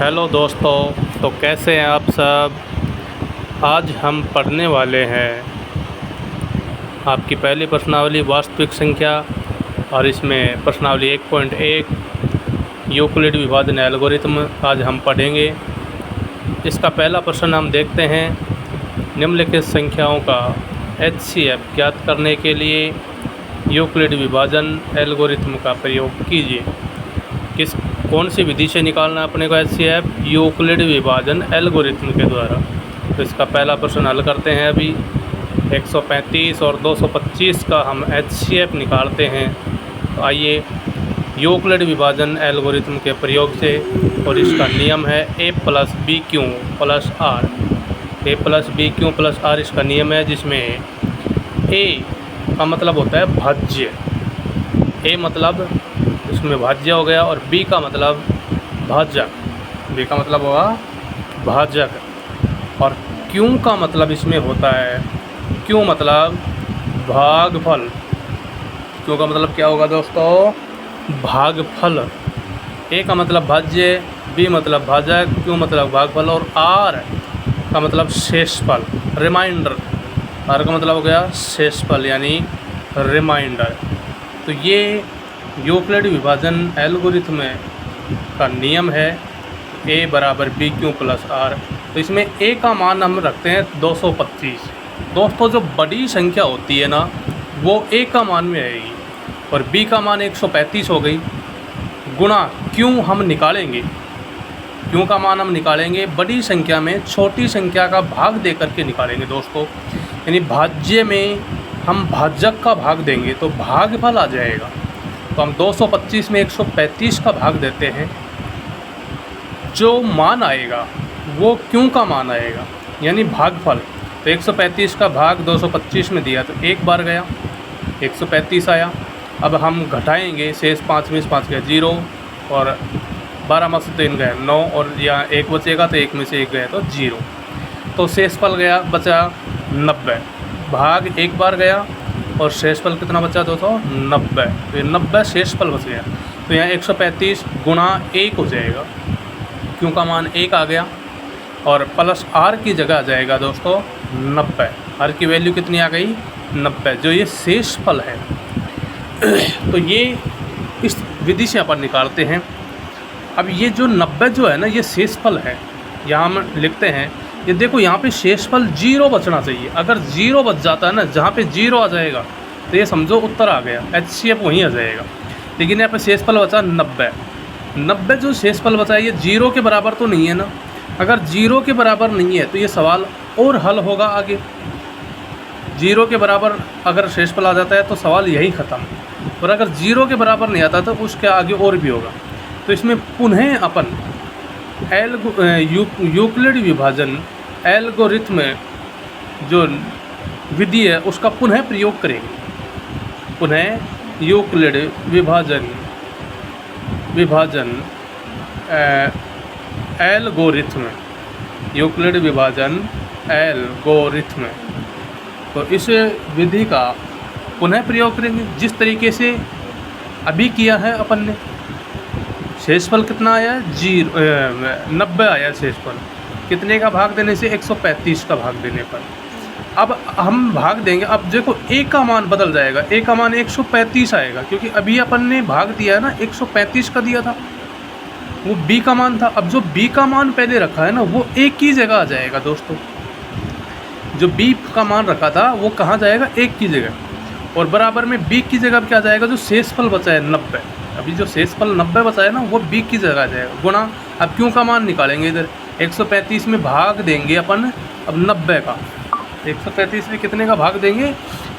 Hello दोस्तों, तो कैसे हैं आप सब। आज हम पढ़ने वाले हैं आपकी पहली प्रश्नावली वास्तविक संख्या, और इसमें प्रश्नावली 1.1 यूक्लिड विभाजन एल्गोरिथम आज हम पढ़ेंगे। इसका पहला प्रश्न हम देखते हैं। निम्नलिखित संख्याओं का HCF ज्ञात करने के लिए यूक्लिड विभाजन एल्गोरिथम का प्रयोग कीजिए। कौन सी विधि से निकालना है अपने को HCF? यूक्लिड विभाजन एल्गोरिथम के द्वारा। तो इसका पहला प्रश्न हल करते हैं। अभी 135 और 225 का हम HCF निकालते हैं। तो आइए यूक्लिड विभाजन एल्गोरिथम के प्रयोग से, और इसका नियम है A + BQ + R। A + BQ + R इसका नियम है, जिसमें A का मतलब होता है भाज्य। A मतलब इसमें भाज्य हो गया, और B का मतलब भाजक। B का मतलब होगा भाजक, और Q का मतलब इसमें होता है, Q मतलब भागफल। Q का मतलब क्या होगा दोस्तों? भागफल। A का मतलब भाज्य, B मतलब भाजक, Q मतलब भागफल, और R का मतलब शेषफल, रिमाइंडर। R का मतलब हो गया शेषफल यानी रिमाइंडर। तो ये यूक्लिड विभाजन एल्गोरिथम का नियम है A = BQ + R। तो इसमें A का मान हम रखते हैं 225। दोस्तों, जो बड़ी संख्या होती है ना, वो A का मान में आएगी, और B का मान 135 हो गई, गुणा Q हम निकालेंगे। Q का मान हम निकालेंगे बड़ी संख्या में छोटी संख्या का भाग दे करके निकालेंगे दोस्तों। यानी भाज्य में हम भाजक का भाग देंगे तो भागफल आ जाएगा। तो हम 225 में 135 का भाग देते हैं, जो मान आएगा वो Q का मान आएगा, यानी भागफल। तो 135 का भाग 225 में दिया तो एक बार गया, 135 आया। अब हम घटाएंगे, शेष 5 में से 5 गया 0, और 12 में से 3 गया 9, और यहाँ 1 बचेगा तो 1 में से 1 गया तो 0। तो शेषफल गया, बचा 90। भाग एक बार गया, और शेषफल कितना बचा दोस्तों? 90। तो ये 90 शेषफल बच गया। तो यहाँ 135 गुणा 1 हो जाएगा, Q का मान 1 आ गया, और प्लस R की जगह आ जाएगा दोस्तों 90। R की वैल्यू कितनी आ गई? 90, जो ये शेषफल है। तो ये इस विधि से अपन निकालते हैं। अब ये जो 90 जो है ना, ये शेषफल है। यहाँ हम लिखते हैं, ये देखो यहाँ पे शेषफल 0 बचना चाहिए। अगर 0 बच जाता है ना, जहाँ पे 0 आ जाएगा तो ये समझो उत्तर आ गया, HCF वहीं आ जाएगा। लेकिन यहाँ पे शेषफल बचा 90। 90 जो शेषफल बचा है, ये 0 के बराबर तो नहीं है ना। अगर 0 के बराबर नहीं है तो ये सवाल और हल होगा आगे। 0 के बराबर अगर शेषफल आ जाता है तो सवाल यही ख़त्म, और अगर 0 के बराबर नहीं आता तो उसके आगे और भी होगा। तो इसमें पुनः अपन यूक्लिड विभाजन एल्गोरिथम जो विधि है उसका पुनः प्रयोग करेंगे। पुनः यूक्लिड विभाजन एल्गोरिथम, यूक्लिड विभाजन एल्गोरिथम। तो इस विधि का पुनः प्रयोग करेंगे, जिस तरीके से अभी किया है अपन ने। शेषफल कितना आया? 90 आया शेषफल। कितने का भाग देने से? 135 का भाग देने पर। अब हम भाग देंगे, अब देखो A का मान बदल जाएगा, A का मान 135 आएगा, क्योंकि अभी अपन ने भाग दिया है ना, 135 का दिया था, वो B का मान था। अब जो B का मान पहले रखा है ना, वो A की जगह आ जाएगा दोस्तों। जो B का मान रखा था वो कहाँ जाएगा? A की जगह, और बराबर में B की जगह क्या जाएगा? जो शेषफल बचा है 90, अभी जो शेषफल 90 बचा है ना, वो B की जगह आ जाएगा, गुणा। अब Q का मान निकालेंगे, इधर 135 में भाग देंगे अपन अब 90 का। 135 में कितने का भाग देंगे?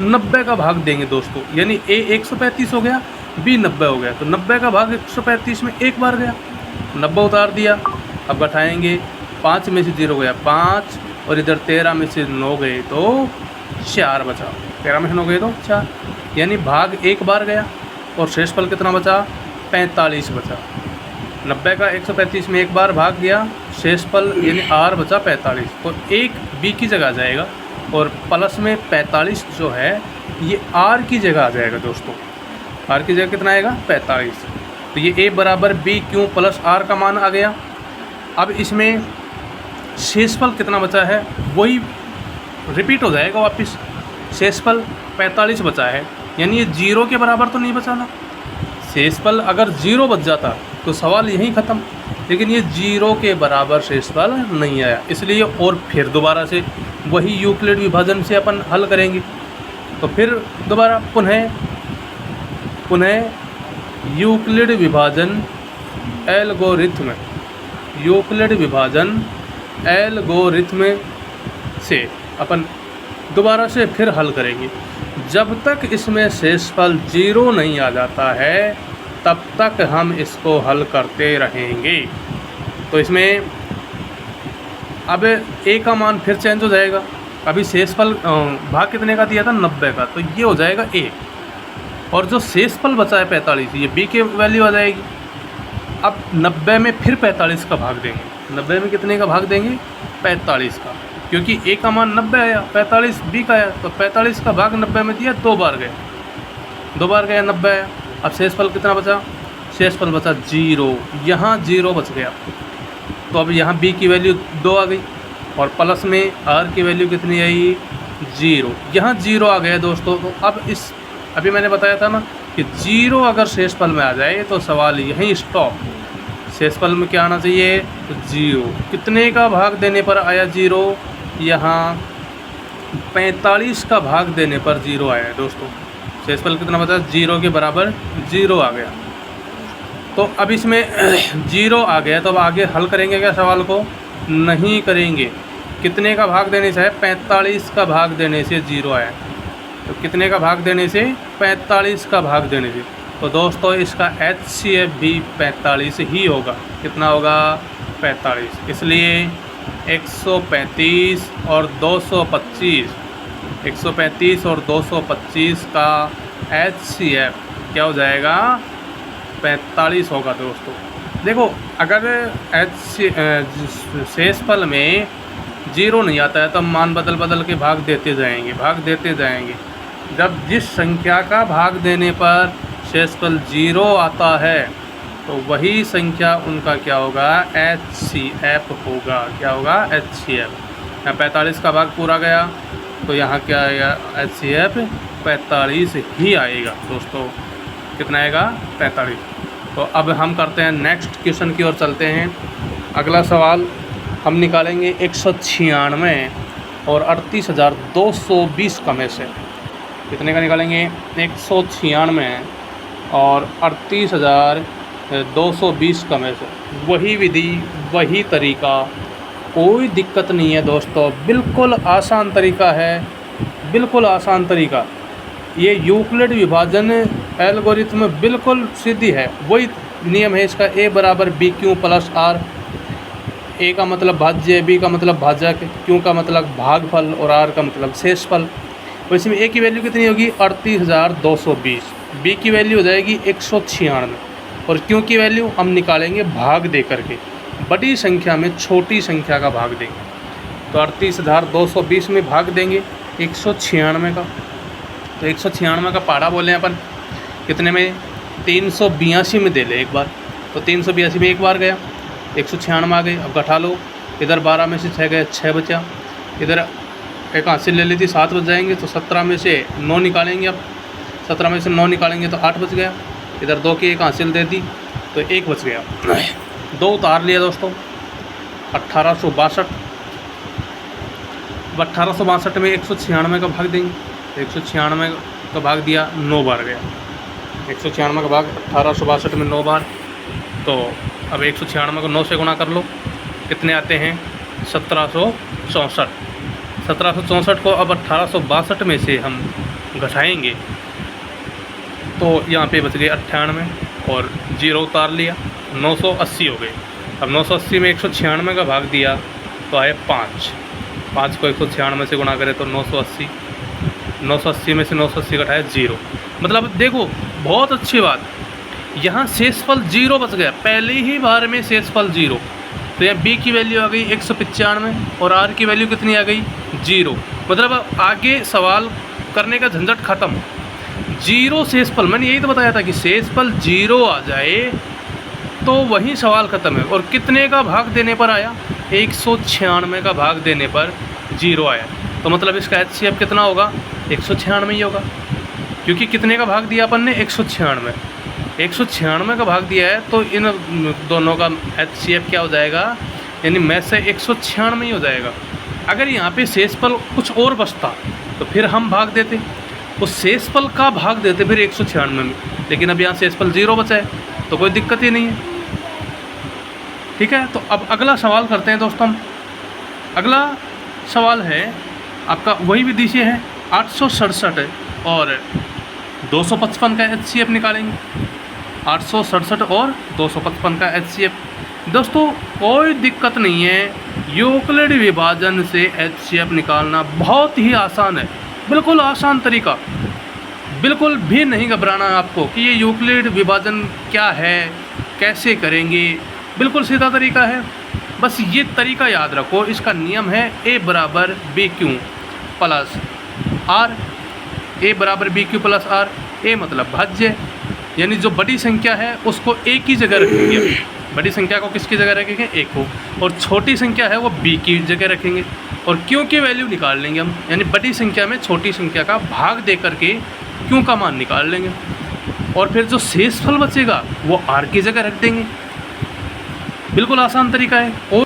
90 का भाग देंगे दोस्तों। यानी A 135 हो गया, B 90 हो गया। तो 90 का भाग 135 में एक बार गया, 90 उतार दिया। अब घटाएंगे, 5 में से 0 गया 5, और इधर 13 में से 9 गए तो 4 बचा। 13 में से 9 गए तो 4, यानी भाग एक बार गया, और शेषफल कितना बचा? 45 बचा। 90 का 135 में एक बार भाग गया, शेषफल यानी R बचा 45, और एक B की जगह आ जाएगा, और प्लस में 45 जो है ये R की जगह आ जाएगा दोस्तों। R की जगह कितना आएगा? 45। तो ये A = BQ + R का मान आ गया। अब इसमें शेषफल कितना बचा है वही रिपीट हो जाएगा वापस। शेषफल 45 बचा है, यानी ये 0 के बराबर तो नहीं बचा ना। शेषफल अगर 0 बच जाता तो सवाल यहीं ख़त्म, लेकिन ये 0 के बराबर शेषफल नहीं आया, इसलिए और फिर दोबारा से वही यूक्लिड विभाजन से अपन हल करेंगे। तो फिर दोबारा पुनः यूक्लिड विभाजन एल्गोरिथ्म, यूक्लिड विभाजन एल्गोरिथ्म से अपन दोबारा से फिर हल करेंगे। जब तक इसमें शेषफल 0 नहीं आ जाता है तब तक हम इसको हल करते रहेंगे। तो इसमें अब a का मान फिर चेंज हो जाएगा। अभी शेषफल भाग कितने का दिया था 90 का, तो ये हो जाएगा a, और जो शेषफल बचा है 45 ये b की वैल्यू आ जाएगी। अब 90 में फिर 45 का भाग देंगे। 90 में कितने का भाग देंगे 45 का, क्योंकि a का मान 90 आया, 45 b का आया, तो 45 का भाग 90 में दिया, 2 बार गया 90 आया। अब शेषफल कितना बचा, शेषफल बचा 0, यहाँ 0 बच गया। तो अब यहाँ b की वैल्यू 2 आ गई, और प्लस में r की वैल्यू कितनी आई 0, यहाँ 0 आ गया दोस्तों। तो अब इस अभी मैंने बताया था ना कि 0 अगर शेषफल में आ जाए तो सवाल यहीं स्टॉप। शेषफल में क्या आना चाहिए, तो 0। कितने का भाग देने पर आया 0, यहाँ 45 का भाग देने पर 0 आया है दोस्तों। शेषफल कितना बचा, 0 के बराबर 0 आ गया। तो अब इसमें 0 आ गया, तो अब आगे हल करेंगे क्या सवाल को, नहीं करेंगे। कितने का भाग देने से है, 45 का भाग देने से 0 आया। तो कितने का भाग देने से, 45 का भाग देने से। तो दोस्तों इसका HCF भी 45 ही होगा। कितना होगा 45, इसलिए 135 और 225, 135 और 225 का HCF क्या हो जाएगा 45 होगा दोस्तों। देखो अगर शेषफल में 0 नहीं आता है तो हम मान बदल बदल के भाग देते जाएंगे। जब जिस संख्या का भाग देने पर शेषफल 0 आता है तो वही संख्या उनका क्या होगा, HCF होगा। क्या होगा, HCF। यहाँ 45 का भाग पूरा गया तो यहाँ क्या आएगा, HCF 45 ही आएगा दोस्तों। कितना आएगा 45। तो अब हम करते हैं नेक्स्ट क्वेश्चन की ओर चलते हैं। अगला सवाल हम निकालेंगे 196 और 38,220 का में से। कितने का निकालेंगे, 196 और 38,220 का में से। वही विधि वही तरीका, कोई दिक्कत नहीं है दोस्तों, बिल्कुल आसान तरीका है, बिल्कुल आसान तरीका। ये यूक्लिड विभाजन एल्गोरिथम बिल्कुल सीधी है, वही नियम है इसका। a बराबर B Q plus R. a का मतलब भाज्य, b का मतलब भाजक, q का मतलब भागफल और r का मतलब शेषफल। तो इसमें a की वैल्यू कितनी होगी 38,220, b की वैल्यू हो जाएगी 196 और q की वैल्यू हम निकालेंगे भाग दे करके। बड़ी संख्या में छोटी संख्या का भाग देंगे। तो 38,220 में भाग देंगे 196 का। तो 196 का पारा बोले अपन कितने में, 382 में दे ले एक बार। तो 382 में एक बार गया, 196 आ गए। अब घटा लो, इधर 12 में से 6 गए, 6 बचा। इधर एक हासिल ले ली थी, 7 बच जाएंगे। तो 17 में से 9 निकालेंगे। अब 17 में से 9 निकालेंगे तो 8 बच गया। इधर 2 की एक हासिल दे दी तो 1 बच गया। 2 उतार लिया दोस्तों। 1862। 1862 में 196 का भाग देंगे। 196 का भाग दिया, 9 बार गया। 196 का भाग 1862 में 9 बार। तो अब 196 को 9 से गुणा कर लो, कितने आते हैं 1764। 1764 को अब 1862 में से हम घटाएंगे तो यहाँ पे बच गए 98 और 0 उतार लिया, 980 हो गए। अब 980 में 196 का भाग दिया तो आए 5। 5 को 196 से गुणा करें तो 980। 980 में से 980 घटाया 0। मतलब देखो बहुत अच्छी बात, यहाँ शेषफल 0 बच गया, पहले ही बार में शेषफल 0। तो यहाँ b की वैल्यू आ गई 195 और r की वैल्यू कितनी आ गई 0। मतलब आगे सवाल करने का झंझट खत्म। 0 शेषफल, मैंने यही तो बताया था कि शेषफल 0 आ जाए तो वही सवाल ख़त्म है। और कितने का भाग देने पर आया? 196 का भाग देने पर 0 आया। तो मतलब इसका HCF कितना होगा? 196 ही होगा, क्योंकि कितने का भाग दिया अपन ने? 196। 196 का भाग दिया है, तो इन दोनों का HCF क्या हो जाएगा? यानी में से 196 ही हो जाएगा। अगर यहाँ पे शेषफल कुछ और बचता तो फिर हम भाग देते, उस शेषफल का भाग देते फिर 196 में, लेकिन अब यहाँ शेषफल 0 बचा है तो कोई दिक्कत ही नहीं है। ठीक है, तो अब अगला सवाल करते हैं दोस्तों हम। अगला सवाल है आपका वही विधि से है, 867 और 255 का HCF निकालेंगे। 867 और 255 का HCF। दोस्तों कोई दिक्कत नहीं है, यूक्लिड विभाजन से HCF निकालना बहुत ही आसान है, बिल्कुल आसान तरीका। बिल्कुल भी नहीं घबराना है आपको कि ये यूक्लिड विभाजन क्या है, कैसे करेंगे, बिल्कुल सीधा तरीका है। बस ये तरीका याद रखो, इसका नियम है A बराबर BQ प्लस R। A बराबर BQ प्लस R। A मतलब भाज्य, यानी जो बड़ी संख्या है उसको A की जगह रखेंगे, बड़ी संख्या को किसकी जगह रखेंगे? A को, और छोटी संख्या है वो B की जगह रखेंगे, और Q की वैल्यू निकाल लेंगे हम, यानी बड़ी संख्या में छोटी संख्या का भाग दे करके Q का मान निकाल लेंगे, और फिर जो शेषफल बचेगा वो R की जगह रख देंगे। बिल्कुल आसान तरीका है। और